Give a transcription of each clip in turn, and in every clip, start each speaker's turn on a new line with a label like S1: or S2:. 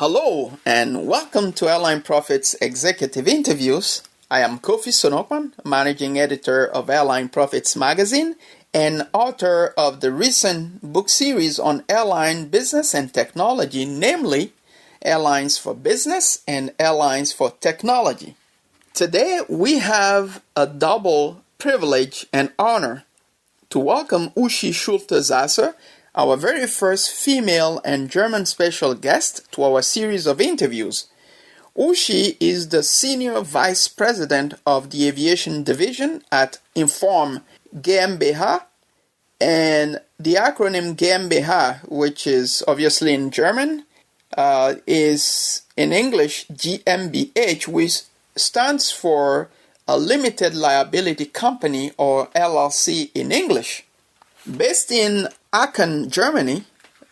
S1: Hello and welcome to Airline Profits Executive Interviews. I am Kofi Sonokman, Managing Editor of Airline Profits Magazine and author of the recent book series on airline business and technology, namely Airlines for Business and Airlines for Technology. Today we have a double privilege and honor to welcome Uschi Schulte-Sasse, our very first female and German special guest, to our series of interviews. Uschi is the Senior Vice President of the Aviation Division at Inform GmbH, and the acronym GmbH, which is obviously in German, is in English GmbH, which stands for a Limited Liability Company, or LLC in English. Based in Aachen, Germany,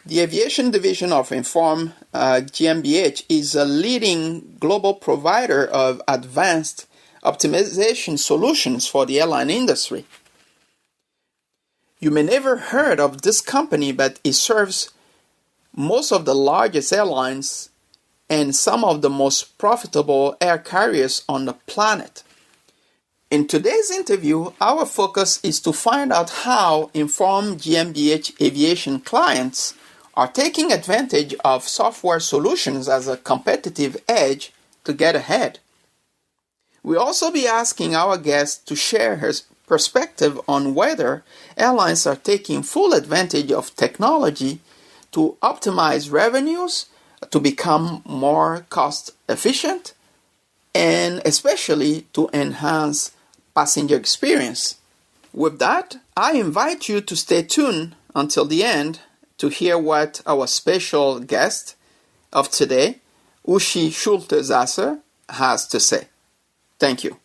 S1: the aviation division of Inform GmbH is a leading global provider of advanced optimization solutions for the airline industry. You may never heard of this company, but it serves most of the largest airlines and some of the most profitable air carriers on the planet. In today's interview, our focus is to find out how Inform GmbH aviation clients are taking advantage of software solutions as a competitive edge to get ahead. We'll also be asking our guest to share her perspective on whether airlines are taking full advantage of technology to optimize revenues, to become more cost efficient, and especially to enhance passenger experience. With that, I invite you to stay tuned until the end to hear what our special guest of today, Uschi Schulte-Sasse, has to say. Thank you.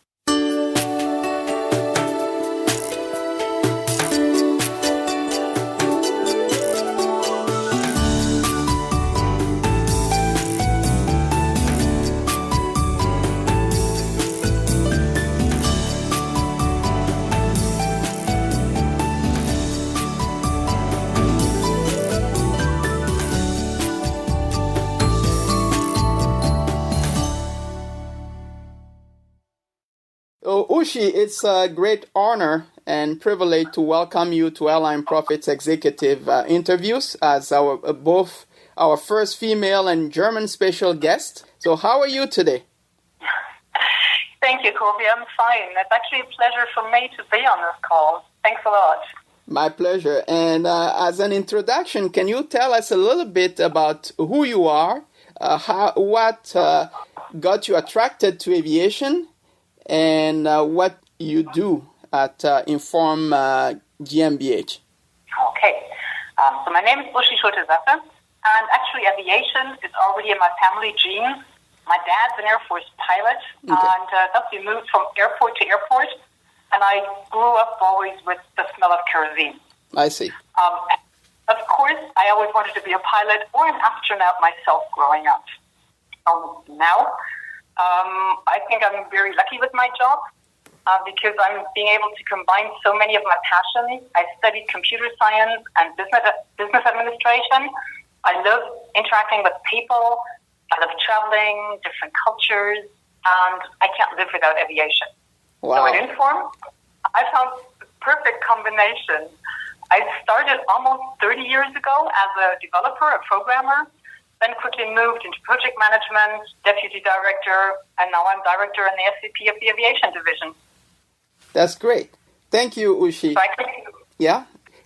S1: Uschi, it's a great honor and privilege to welcome you to Airline Profits Executive Interviews as both our first female and German special guest. So how are you today?
S2: Thank you, Kofi. I'm fine. It's actually a pleasure for me to be on this call. Thanks a lot.
S1: My pleasure. And as an introduction, can you tell us a little bit about who you are, what got you attracted to aviation, and what you do at Inform GmbH.
S2: Okay. So my name is Uschi Schulte-Sasse, and actually aviation is already in my family genes. My dad's an Air Force pilot, and thus we moved from airport to airport, and I grew up always with the smell of kerosene.
S1: I see.
S2: Of course, I always wanted to be a pilot or an astronaut myself growing up. Now, I think I'm very lucky with my job because I'm being able to combine so many of my passions. I studied computer science and business administration. I love interacting with people. I love traveling, different cultures, and I can't live without aviation.
S1: Wow.
S2: So at Inform, I found the perfect combination. I started almost 30 years ago as a developer, a programmer, then quickly moved into project management, deputy director, and now I'm director in the SVP of the aviation division.
S1: That's great. Thank you, Uschi. Yeah?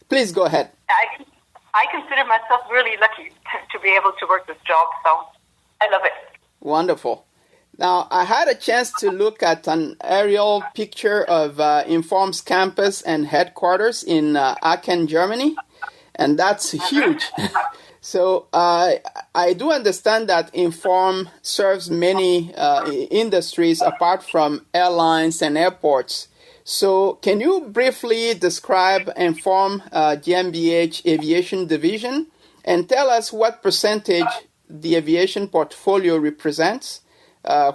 S1: Please go ahead.
S2: I consider myself really lucky to be able to work this job, so I love it.
S1: Wonderful. Now, I had a chance to look at an aerial picture of Inform's campus and headquarters in Aachen, Germany, and that's huge. So I do understand that Inform serves many industries apart from airlines and airports. So can you briefly describe Inform GmbH Aviation Division and tell us what percentage the aviation portfolio represents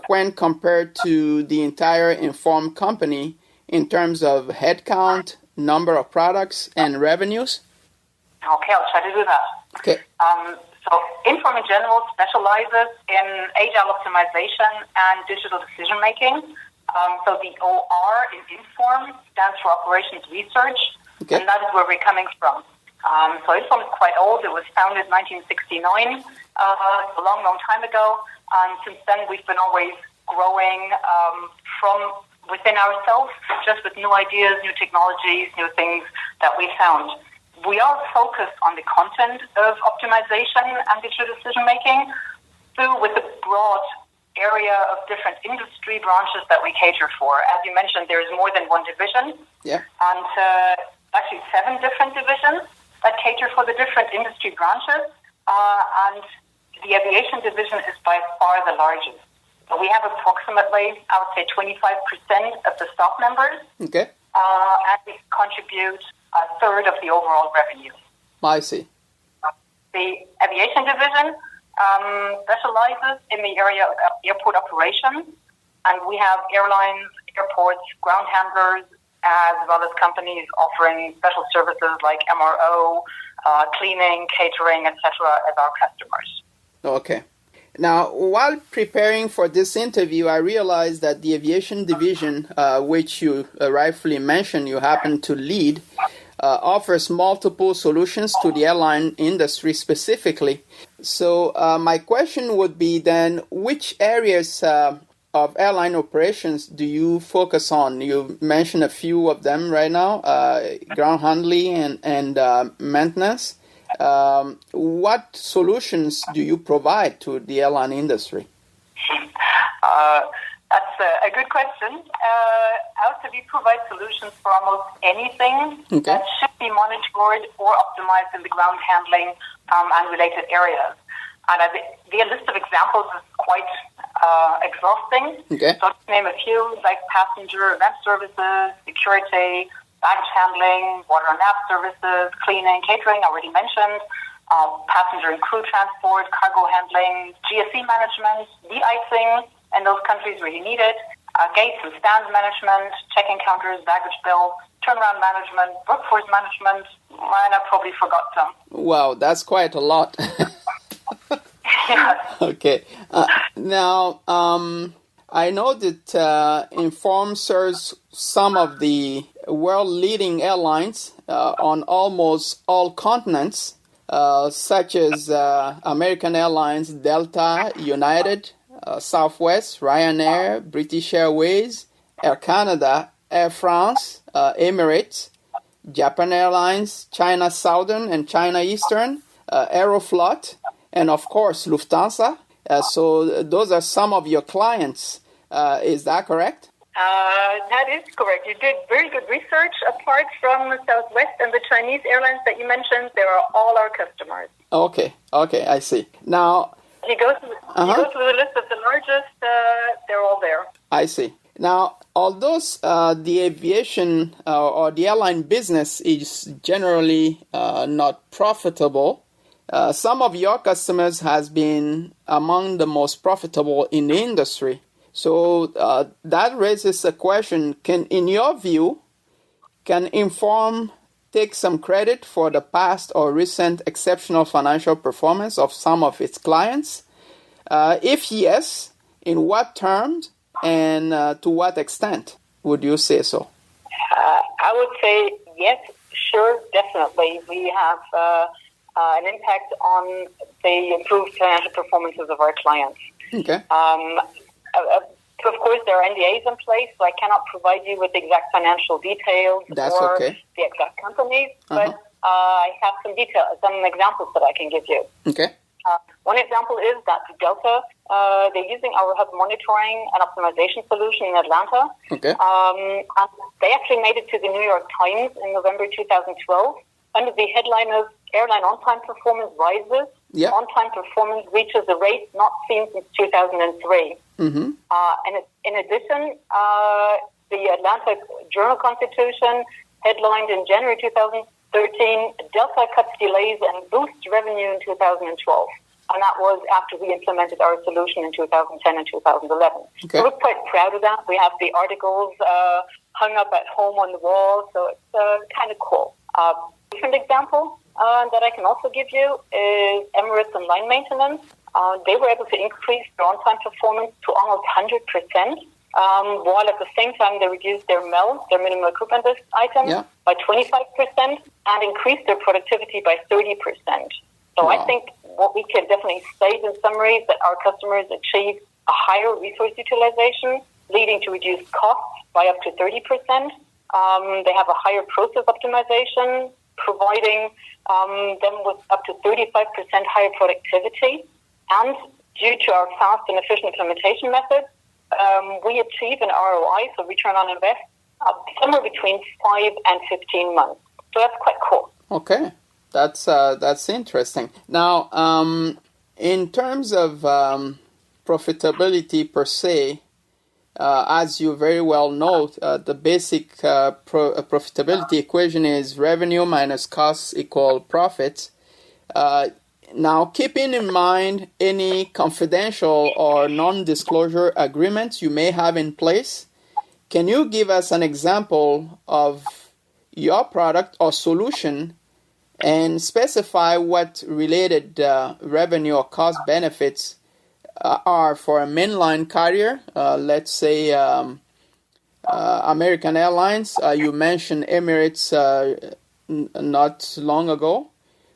S1: when compared to the entire Inform company in terms of headcount, number of products, and revenues?
S2: Okay, I'll try to do that.
S1: Okay.
S2: So Inform in general specializes in agile optimization and digital decision making. So the OR in Inform stands for Operations Research, and that is where we're coming from. So Inform is quite old. It was founded in 1969, a long, long time ago. And since then, we've been always growing from within ourselves, just with new ideas, new technologies, new things that we found. We are focused on the content of optimization and digital decision-making with a broad area of different industry branches that we cater for. As you mentioned, there is more than one division, and actually 7 different divisions that cater for the different industry branches, and the aviation division is by far the largest. So we have approximately, I would say, 25% of the staff members, and we contribute a third of the overall revenue.
S1: I see.
S2: The aviation division specializes in the area of airport operations, and we have airlines, airports, ground handlers, as well as companies offering special services like MRO, cleaning, catering, etc. as our customers.
S1: Okay. Now, while preparing for this interview, I realized that the aviation division, which you rightfully mentioned you happen to lead, offers multiple solutions to the airline industry specifically. So my question would be then, which areas of airline operations do you focus on? You mentioned a few of them right now, ground handling and maintenance. What solutions do you provide to the airline industry?
S2: That's a good question. Also, we provide solutions for almost anything that should be monitored or optimized in the ground handling and related areas. And the list of examples is quite exhausting. So to name a few, like passenger event services, security, baggage handling, water and nav services, cleaning, catering, I already mentioned, passenger and crew transport, cargo handling, GSE management, de-icing, in those countries where you need it, gates and stands management, check-in counters, baggage bill, turnaround management, workforce management, and I probably forgot some.
S1: Wow, that's quite a lot. Okay. Now, I know that Inform serves some of the world-leading airlines on almost all continents, such as American Airlines, Delta, United, Southwest, Ryanair, British Airways, Air Canada, Air France, Emirates, Japan Airlines, China Southern and China Eastern, Aeroflot, and of course Lufthansa. So those are some of your clients. Is that correct?
S2: That is correct. You did very good research. Apart from Southwest and the Chinese airlines that you mentioned, they are all our customers.
S1: Okay, I see. Now,
S2: you go through the list of the largest, they're all there.
S1: I see. Now, although the aviation or the airline business is generally not profitable, some of your customers has been among the most profitable in the industry. So that raises a question, in your view, can Inform take some credit for the past or recent exceptional financial performance of some of its clients? If yes, in what terms and to what extent would you say so?
S2: I would say yes, sure, definitely. We have an impact on the improved financial performances of our clients.
S1: Okay.
S2: Of course, there are NDAs in place, so I cannot provide you with exact financial details
S1: the
S2: exact companies, but I have some examples that I can give you.
S1: Okay.
S2: One example is that Delta, they're using our hub monitoring and optimization solution in Atlanta.
S1: Okay.
S2: And they actually made it to the New York Times in November 2012 under the headline of Airline On-Time Performance Rises.
S1: Yeah.
S2: On-time performance reaches a rate not seen since 2003.
S1: Mm-hmm.
S2: And in addition, the Atlanta Journal-Constitution headlined in January 2013, Delta cuts delays and boosts revenue in 2012. And that was after we implemented our solution in 2010 and 2011.
S1: Okay.
S2: So we're quite proud of that. We have the articles hung up at home on the wall, so it's kind of cool. Different example, that I can also give you is Emirates and line maintenance. They were able to increase their on-time performance to almost 100%, while at the same time they reduced their MEL, their minimum equipment list items, by 25% and increased their productivity by 30%. So I think what we can definitely state in summary is that our customers achieve a higher resource utilization, leading to reduced costs by up to 30%. They have a higher process optimization, providing them with up to 35% higher productivity. And due to our fast and efficient implementation methods, we achieve an ROI, so return on invest, somewhere between 5 and 15 months. So that's quite cool.
S1: Okay, that's interesting. Now, in terms of profitability per se, as you very well know, the basic profitability equation is revenue minus costs equal profit. Now, keeping in mind any confidential or non-disclosure agreements you may have in place, can you give us an example of your product or solution and specify what related revenue or cost benefits are for a mainline carrier? Let's say American Airlines. You mentioned Emirates not long ago,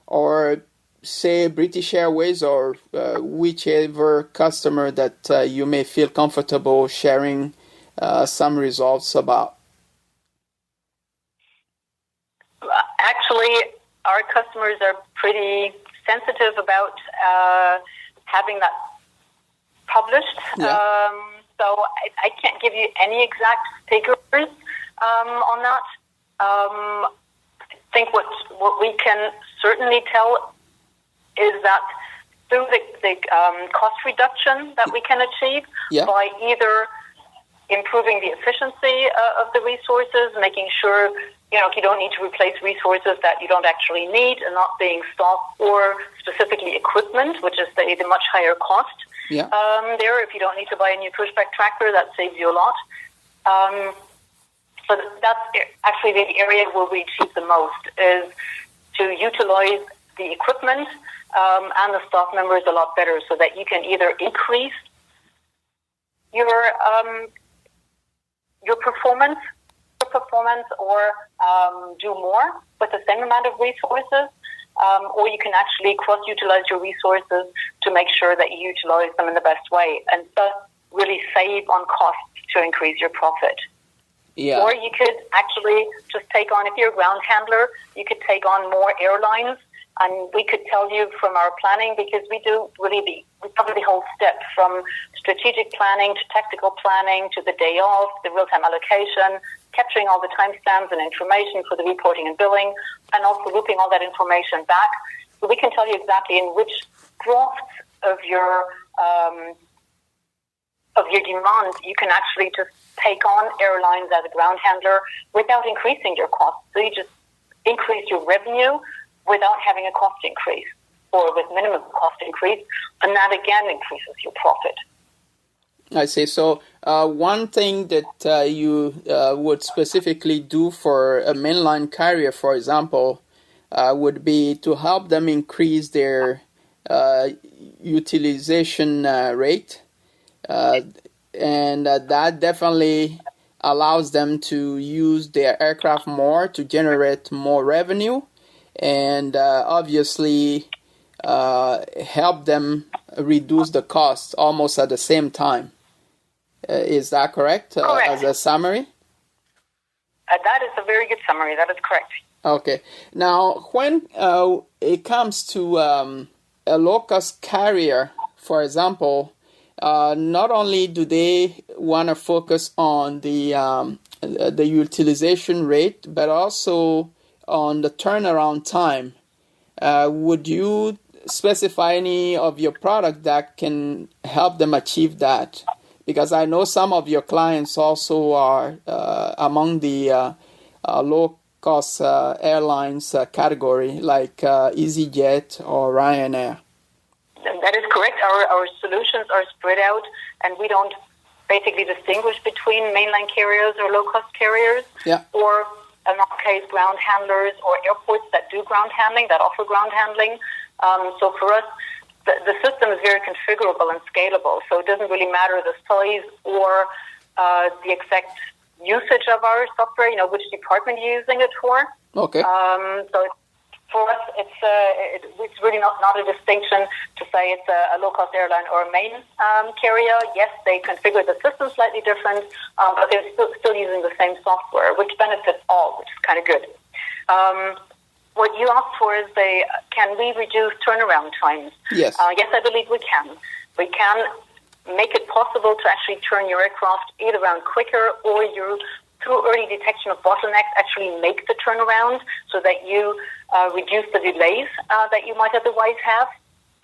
S1: or say British Airways, or whichever customer that you may feel comfortable sharing some results about.
S2: Actually, our customers are pretty sensitive about having that published. So I can't give you any exact figures on that. I think what we can certainly tell is that through the cost reduction that we can achieve by either improving the efficiency of the resources, making sure you don't need to replace resources that you don't actually need and not being stock, or specifically equipment, which is the much higher cost. There, if you don't need to buy a new pushback tractor, that saves you a lot. So that's actually the area where we achieve the most, is to utilize the equipment and the staff members a lot better, so that you can either increase your performance or do more with the same amount of resources, or you can actually cross-utilize your resources to make sure that you utilize them in the best way, and thus really save on costs to increase your profit. Or you could actually just take on, if you're a ground handler, you could take on more airlines. And we could tell you from our planning, because we do we cover the whole step, from strategic planning to tactical planning to the day of, the real-time allocation, capturing all the timestamps and information for the reporting and billing, and also looping all that information back. So we can tell you exactly in which drafts of your demand you can actually just take on airlines as a ground handler without increasing your costs. So you just increase your revenue without having a cost increase, or with minimum cost increase, and that again increases your profit.
S1: I see. So one thing that you would specifically do for a mainline carrier, for example, would be to help them increase their utilization rate, and that definitely allows them to use their aircraft more to generate more revenue, and obviously help them reduce the cost almost at the same time. Is that correct?
S2: Correct.
S1: As a summary?
S2: That is a very good summary. That is correct.
S1: Okay. Now, when it comes to a low-cost carrier, for example, not only do they want to focus on the utilization rate, but also on the turnaround time. Would you specify any of your product that can help them achieve that? Because I know some of your clients also are among the low-cost airlines category, like EasyJet or Ryanair.
S2: That is correct. Our solutions are spread out, and we don't basically distinguish between mainline carriers or low-cost carriers, or in our case, ground handlers or airports that do ground handling, that offer ground handling. So for us, the system is very configurable and scalable. So it doesn't really matter the size or the exact usage of our software, which department you're using it for.
S1: Okay.
S2: So for us, it's really not a distinction to say it's a low-cost airline or a main carrier. Yes, they configure the system slightly different, but they're still using the same software, which benefits all, which is kind of good. What you asked for is can we reduce turnaround times?
S1: Yes.
S2: Yes, I believe we can. We can make it possible to actually turn your aircraft either around quicker or through early detection of bottlenecks, actually make the turnaround so that you reduce the delays that you might otherwise have.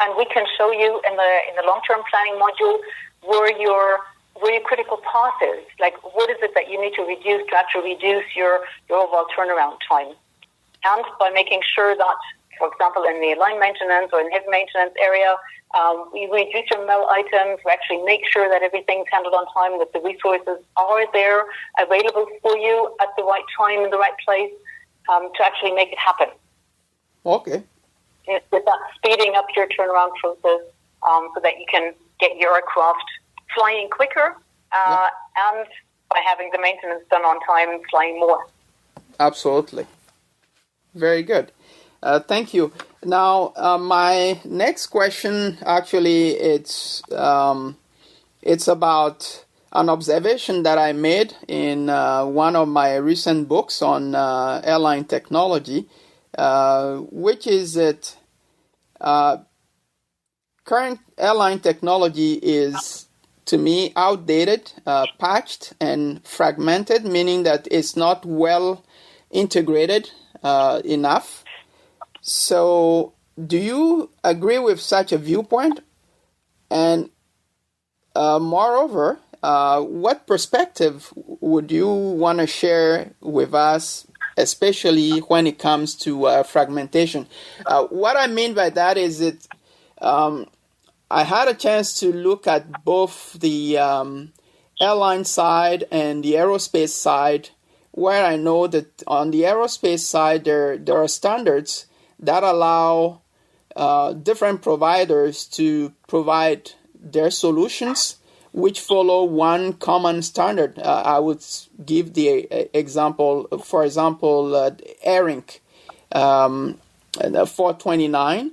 S2: And we can show you in the long-term planning module where your critical path is. Like, what is it that you need to reduce to actually reduce your overall turnaround time? And by making sure that, for example, in the line maintenance or in heavy maintenance area, we reduce your mail items, we actually make sure that everything's handled on time, that the resources are there, available for you at the right time in the right place to actually make it happen.
S1: Okay.
S2: With that, speeding up your turnaround process so that you can get your aircraft flying quicker and by having the maintenance done on time, flying more.
S1: Absolutely. Very good. Thank you. Now, my next question, actually, it's about an observation that I made in one of my recent books on airline technology, which is that current airline technology is, to me, outdated, patched, and fragmented, meaning that it's not well integrated enough. So, do you agree with such a viewpoint? And moreover, what perspective would you want to share with us, especially when it comes to fragmentation? What I mean by that is that I had a chance to look at both the airline side and the aerospace side, where I know that on the aerospace side, there are standards that allow different providers to provide their solutions which follow one common standard. I would give the example, for example, AirInc 429,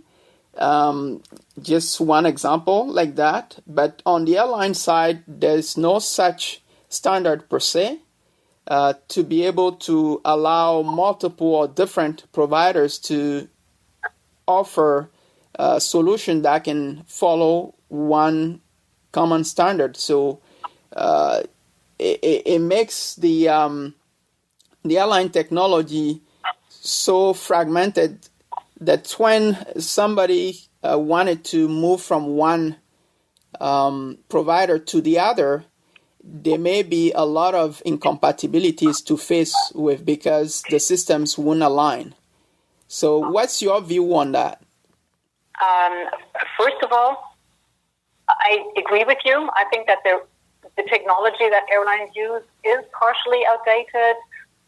S1: just one example like that. But on the airline side, there's no such standard per se. To be able to allow multiple or different providers to offer a solution that can follow one common standard. So it makes the airline technology so fragmented that when somebody wanted to move from one provider to the other, there may be a lot of incompatibilities to face with because the systems won't align. So what's your view on that?
S2: First of all, I agree with you. I think that the technology that airlines use is partially outdated,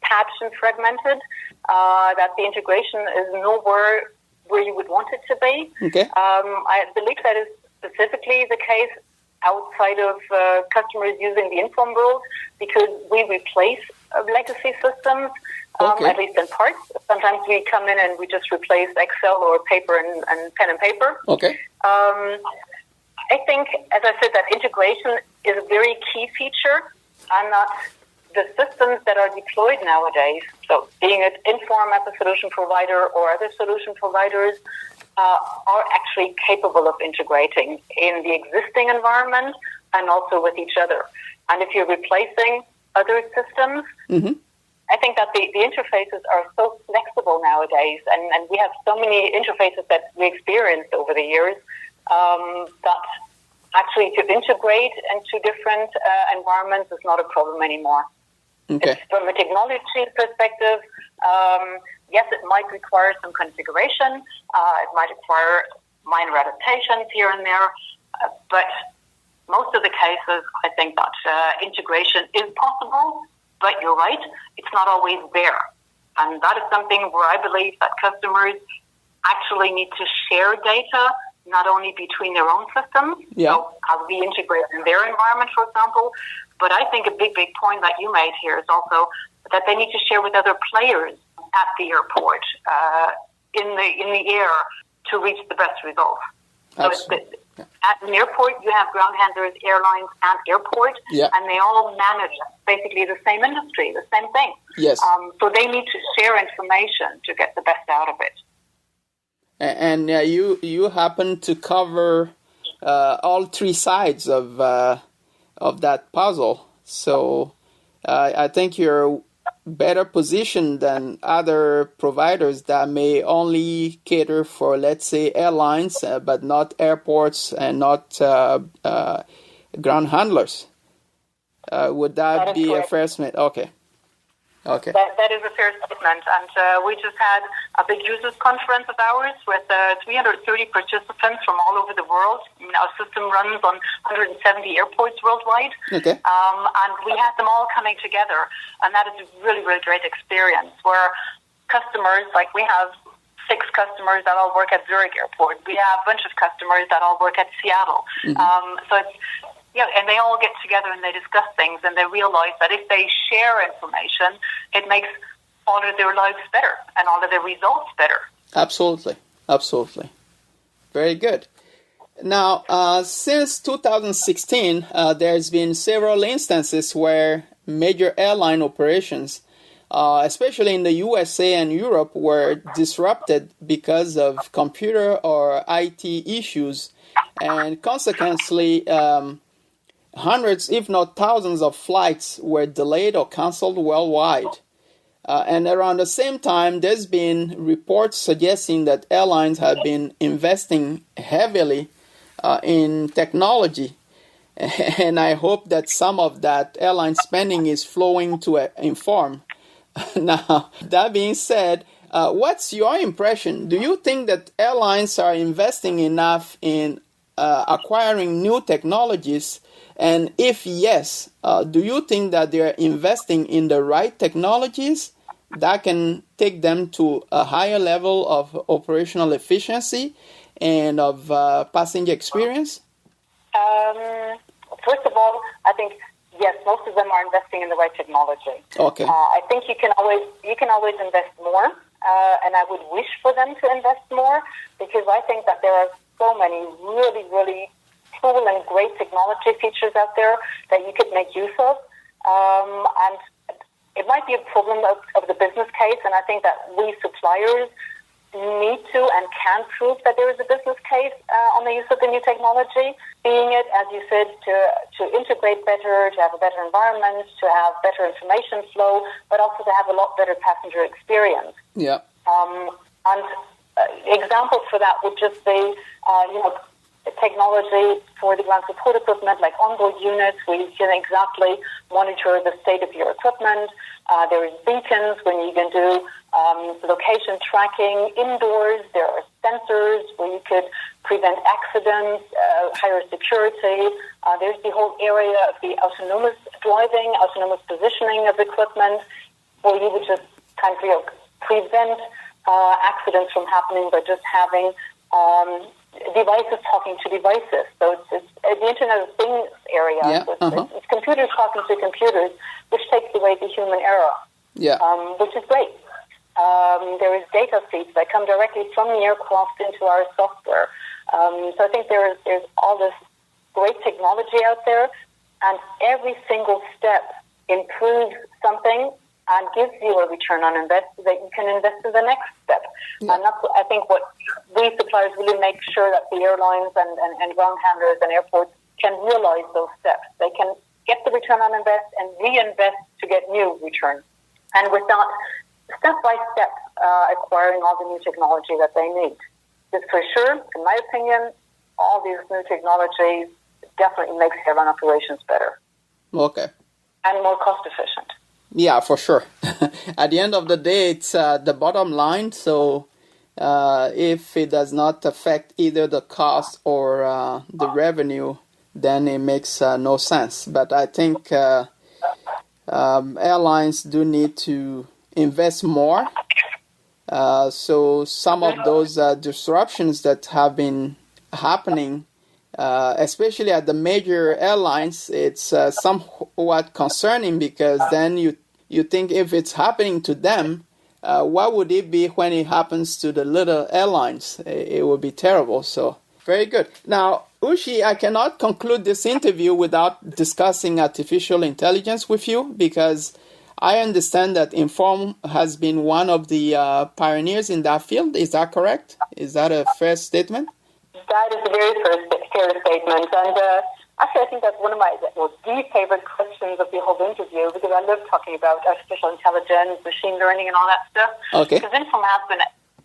S2: patched and fragmented, that the integration is nowhere where you would want it to be.
S1: Okay.
S2: I believe that is specifically the case outside of customers using the Inform world, because we replace legacy systems, at least in parts. Sometimes we come in and we just replace Excel or paper and pen and paper.
S1: Okay.
S2: I think, as I said, that integration is a very key feature, and that the systems that are deployed nowadays, so being it Inform as a solution provider or other solution providers, are actually capable of integrating in the existing environment and also with each other. And if you're replacing other systems, I think that the interfaces are so flexible nowadays, and we have so many interfaces that we experienced over the years, that actually to integrate into different environments is not a problem anymore.
S1: Okay.
S2: From a technology perspective, yes, it might require some configuration. It might require minor adaptations here and there. But most of the cases, I think that integration is possible. But you're right, it's not always there. And that is something where I believe that customers actually need to share data, not only between their own systems, so as we integrate in their environment, for example, but I think a big point that you made here is also that they need to share with other players at the airport, in the air, to reach the best results. So at an airport, you have ground handlers, airlines, and airport, and they all manage basically the same industry, the same thing.
S1: Yes.
S2: So they need to share information to get the best out of it.
S1: And you happen to cover all three sides of that puzzle. So I think you're better positioned than other providers that may only cater for, let's say, airlines, but not airports and not ground handlers. Would that be
S2: correct.
S1: A fair statement? Okay.
S2: That is a fair statement. And we just had a big users conference of ours with 330 participants from all over the world. Our system runs on 170 airports worldwide.
S1: Okay.
S2: And we had them all coming together. And that is a really, really great experience where customers, like we have 6 customers that all work at Zurich Airport. We have a bunch of customers that all work at Seattle. So it's, and they all get together and they discuss things, and they realize that if they share information, it makes all of their lives better and all of their results better.
S1: Absolutely. Very good. Now, since 2016, there's been several instances where major airline operations, especially in the USA and Europe, were disrupted because of computer or IT issues, and consequently, hundreds, if not thousands, of flights were delayed or canceled worldwide. And around the same time, there's been reports suggesting that airlines have been investing heavily in technology. And I hope that some of that airline spending is flowing to Inform. Now, that being said, what's your impression? Do you think that airlines are investing enough in acquiring new technologies? And if yes, do you think that they're investing in the right technologies that can take them to a higher level of operational efficiency and of passenger experience?
S2: First of all, I think yes, most of them are investing in the right technology.
S1: Okay.
S2: I think you can always invest more, and I would wish for them to invest more, because I think that there are so many really, really cool and great technology features out there that you could make use of. And it might be a problem of the business case, and I think that we suppliers need to and can prove that there is a business case on the use of the new technology, being it, as you said, to integrate better, to have a better environment, to have better information flow, but also to have a lot better passenger experience.
S1: Yeah.
S2: And examples for that would just be, technology for the ground support equipment, like onboard units, where you can exactly monitor the state of your equipment. There is beacons when you can do location tracking indoors. There are sensors where you could prevent accidents, higher security. There's the whole area of the autonomous driving, autonomous positioning of equipment, where you would just kind of prevent accidents from happening by just having devices talking to devices. So it's the Internet of Things area.
S1: Yeah.
S2: So it's computers talking to computers, which takes away the human error.
S1: Yeah.
S2: Which is great. There is data feeds that come directly from the aircraft into our software. So I think there's all this great technology out there, and every single step improves something and gives you a return on invest so that you can invest in the next step. Yeah. And that's, I think, what we suppliers really make sure that the airlines and ground handlers and airports can realize those steps. They can get the return on invest and reinvest to get new return. And with that, step by step, acquiring all the new technology that they need. Just for sure, in my opinion, all these new technologies definitely makes airline operations better.
S1: Okay.
S2: And more cost efficient.
S1: Yeah, for sure. At the end of the day, it's the bottom line. So if it does not affect either the cost or the revenue, then it makes no sense. But I think airlines do need to invest more. So some of those disruptions that have been happening, especially at the major airlines, it's somewhat concerning, because then you think if it's happening to them, what would it be when it happens to the little airlines? It would be terrible. So very good. Now, Uschi, I cannot conclude this interview without discussing artificial intelligence with you, because I understand that Inform has been one of the pioneers in that field. Is that correct? Is that a fair statement?
S2: That is a very fair statement. And actually, I think that's one of my the favorite questions of the whole interview, because I love talking about artificial intelligence, machine learning, and all that stuff.
S1: Okay.
S2: Because Inform has been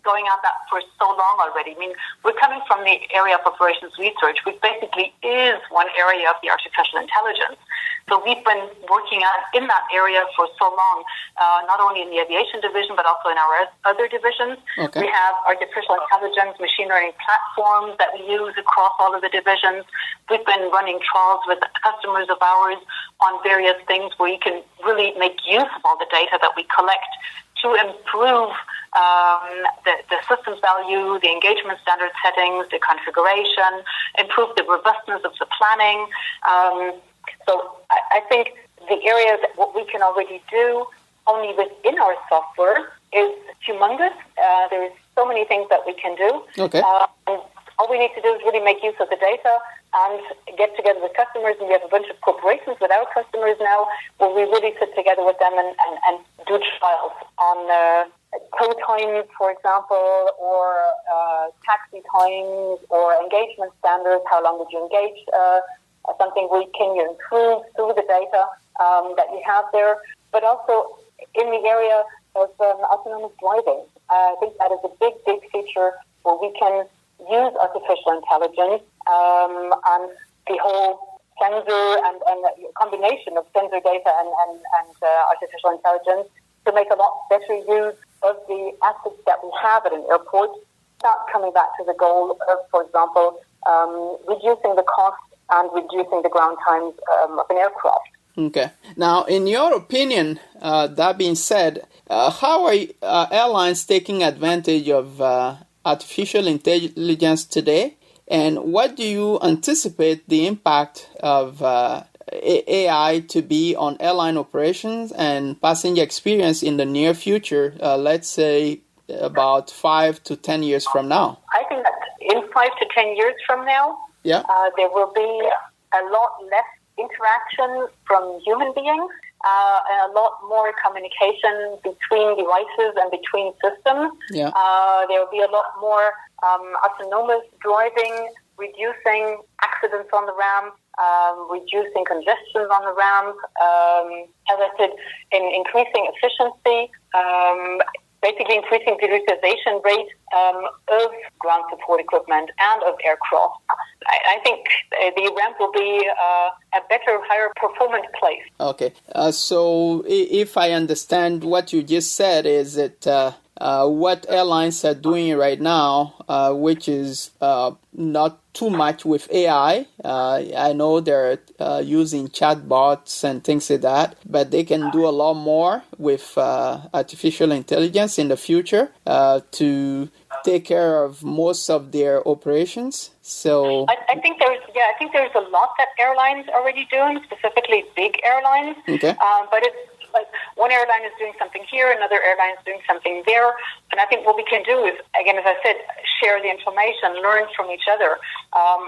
S2: going at that for so long already. I mean, we're coming from the area of operations research, which basically is one area of the artificial intelligence. So we've been working in that area for so long, not only in the aviation division, but also in our other divisions.
S1: Okay.
S2: We have artificial intelligence, machine learning platforms that we use across all of the divisions. We've been running trials with customers of ours on various things where you can really make use of all the data that we collect to improve the systems value, the engagement standard settings, the configuration, improve the robustness of the planning. So I think the areas that what we can already do only within our software is humongous. There's so many things that we can do.
S1: Okay.
S2: All we need to do is really make use of the data and get together with customers. And we have a bunch of corporations with our customers now where we really sit together with them and do trials on tow times, for example, or taxi times, or engagement standards. How long did you engage? Something can you improve through the data that you have there, but also in the area of autonomous driving. I think that is a big feature where we can use artificial intelligence and the whole sensor and combination of sensor data and artificial intelligence to make a lot better use of the assets that we have at an airport. Start coming back to the goal of, for example, reducing the cost and reducing the ground times of an aircraft.
S1: Okay. Now, in your opinion, that being said, how are airlines taking advantage of artificial intelligence today? And what do you anticipate the impact of AI to be on airline operations and passenger experience in the near future, let's say about 5 to 10 years from now?
S2: I think that in 5 to 10 years from now, there will be a lot less interaction from human beings, and a lot more communication between devices and between systems.
S1: Yeah.
S2: There will be a lot more autonomous driving, reducing accidents on the ramp, reducing congestion on the ramp, as I said, in increasing efficiency, basically increasing the utilization rate of ground support equipment and of aircraft. I think the ramp will be a better, higher performance place.
S1: Okay. So if I understand what you just said, is that what airlines are doing right now, which is not too much with AI. I know they're using chatbots and things like that, but they can do a lot more with artificial intelligence in the future to take care of most of their operations. So
S2: I think there's a lot that airlines are already doing, specifically big airlines.
S1: Okay.
S2: But it's like one airline is doing something here, another airline is doing something there. And I think what we can do is, again, as I said, share the information, learn from each other.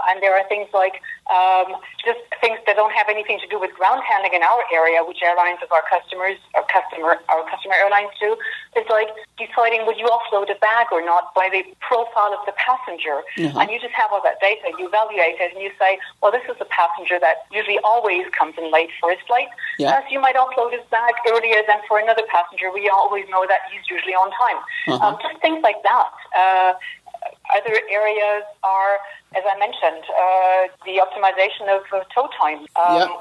S2: And there are things like just things that don't have anything to do with ground handling in our area, which airlines of our customer airlines do. It's like deciding would you offload a bag or not by the profile of the passenger. Mm-hmm. And you just have all that data, you evaluate it, and you say, well, this is a passenger that usually always comes in late for his flight.
S1: Yeah.
S2: So you might offload his bag earlier than for another passenger. We always know that he's usually on time. Uh-huh. Just things like that. Other areas are, as I mentioned, the optimization of tow time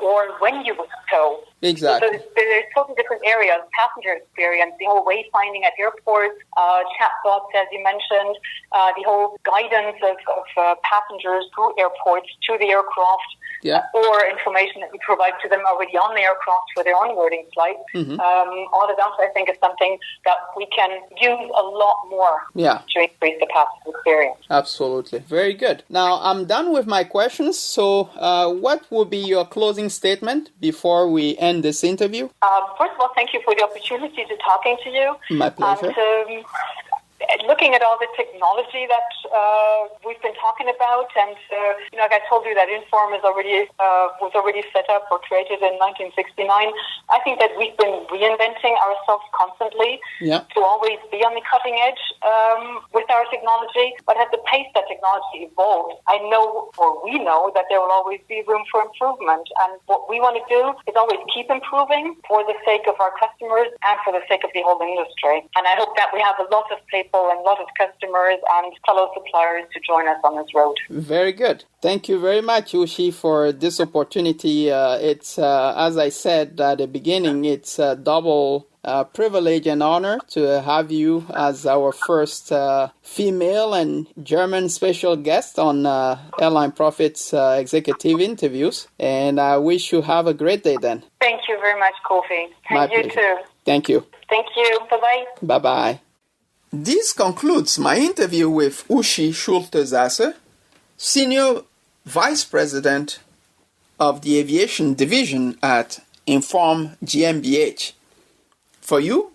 S2: or when you would tow.
S1: Exactly.
S2: So there's totally different areas, passenger experience, the whole wayfinding at airports, chatbots, as you mentioned, the whole guidance of passengers through airports to the aircraft. or information that we provide to them already on the aircraft for their onboarding flight. All of that, I think, is something that we can use a lot more to increase the passenger experience.
S1: Absolutely. Very good. Now, I'm done with my questions. So what would be your closing statement before we end this interview?
S2: First of all, thank you for the opportunity to talking to you.
S1: My pleasure.
S2: And looking at all the technology that we've been talking about, and like I told you, that Inform is was already set up or created in 1969. I think that we've been reinventing ourselves constantly to always be on the cutting edge with our technology. But at the pace that technology evolves, I know, or we know, that there will always be room for improvement. And what we want to do is always keep improving for the sake of our customers and for the sake of the whole industry. And I hope that we have a lot of people and a lot of customers and fellow suppliers to join us on this road.
S1: Very good. Thank you very much, Uschi, for this opportunity. It's, as I said at the beginning, it's a double privilege and honor to have you as our first female and German special guest on Airline Profits Executive Interviews. And I wish you have a great day then.
S2: Thank you very much, Kofi. And you too.
S1: Thank you.
S2: Thank you. Bye-bye.
S1: Bye-bye. This concludes my interview with Uschi Schulte-Sasse, Senior Vice President of the Aviation Division at Inform GmbH. For you,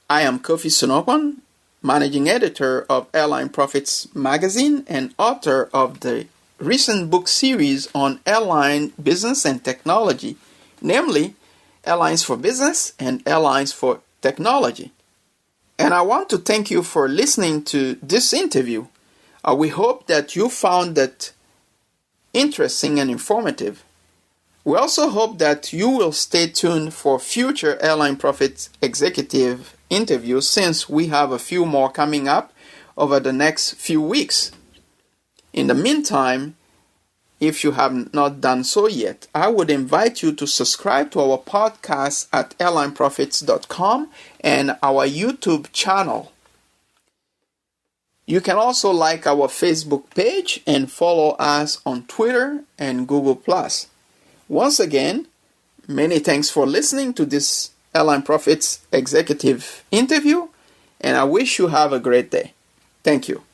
S1: I am Kofi Sonokwan, Managing Editor of Airline Profits Magazine and author of the recent book series on airline business and technology, namely Airlines for Business and Airlines for Technology. And I want to thank you for listening to this interview. We hope that you found it interesting and informative. We also hope that you will stay tuned for future Airline Profits Executive interviews, since we have a few more coming up over the next few weeks. In the meantime, if you have not done so yet, I would invite you to subscribe to our podcast at airlineprofits.com and our YouTube channel. You can also like our Facebook page and follow us on Twitter and Google+. Once again, many thanks for listening to this Airline Profits Executive interview, and I wish you have a great day. Thank you.